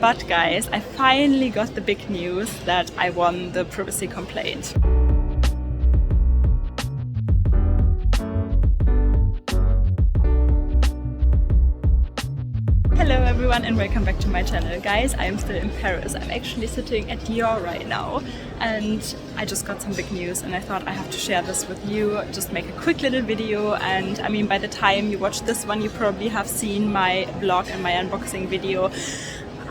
But guys, I finally got the big news that I won the privacy complaint. Hello everyone and welcome back to my channel. Guys, I am still in Paris. I'm actually sitting at Dior right now and I just got some big news and I thought I have to share this with you, just make a quick little video. And I mean, by the time you watch this one you probably have seen my vlog and my unboxing video.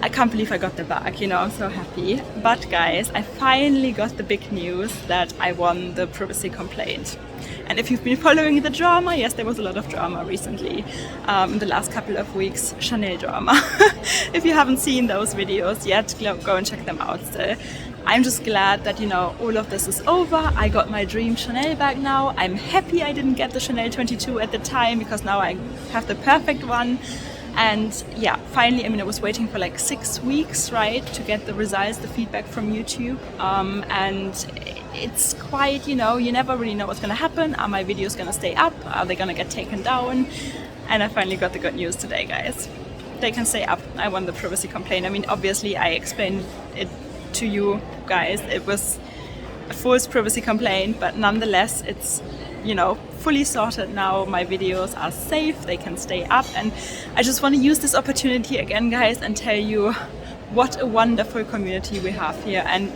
I can't believe I got the bag, you know, I'm so happy. But guys, I finally got the big news that I won the privacy complaint. And if you've been following the drama, yes, there was a lot of drama recently in the last couple of weeks, Chanel drama. If you haven't seen those videos yet, go and check them out still. I'm just glad that, you know, all of this is over. I got my dream Chanel bag now. I'm happy I didn't get the Chanel 22 at the time because now I have the perfect one. And yeah, finally, I mean, I was waiting for like 6 weeks, right, to get the results, the feedback from YouTube. And it's quite, you know, you never really know what's going to happen. Are my videos going to stay up? Are they going to get taken down? And I finally got the good news today, guys. They can stay up. I won the privacy complaint. I mean, obviously, I explained it to you guys. It was a false privacy complaint, but nonetheless, it's, you know, fully sorted now. My videos are safe, they can stay up, and I just want to use this opportunity again, guys, and tell you what a wonderful community we have here and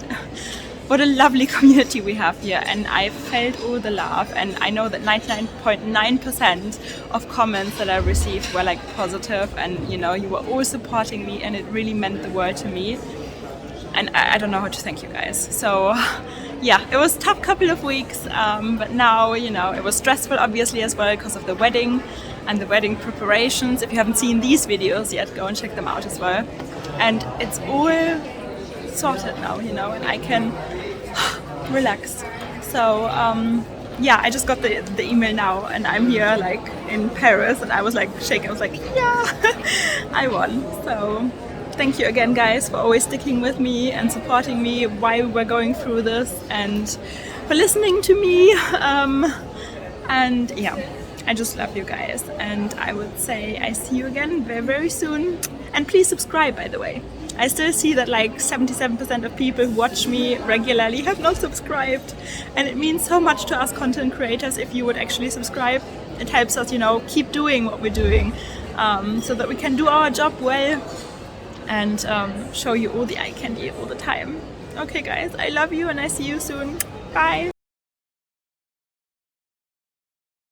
what a lovely community we have here. And I felt all the love, and I know that 99.9% of comments that I received were like positive, and you know, you were all supporting me and it really meant the world to me. And I don't know how to thank you guys. So yeah, it was a tough couple of weeks, but now, you know, it was stressful obviously as well because of the wedding and the wedding preparations. If you haven't seen these videos yet, go and check them out as well. And it's all sorted now, you know, and I can relax. So yeah, I just got the email now and I'm here like in Paris and I was like shaking. I was like, yeah, I won. So thank you again, guys, for always sticking with me and supporting me while we're going through this and for listening to me. And yeah, I just love you guys. And I would say I see you again very, very soon. And please subscribe, by the way. I still see that like 77% of people who watch me regularly have not subscribed. And it means so much to us content creators if you would actually subscribe. It helps us, you know, keep doing what we're doing so that we can do our job well and show you all the eye candy all the time. Okay guys, I love you and I see you soon. Bye!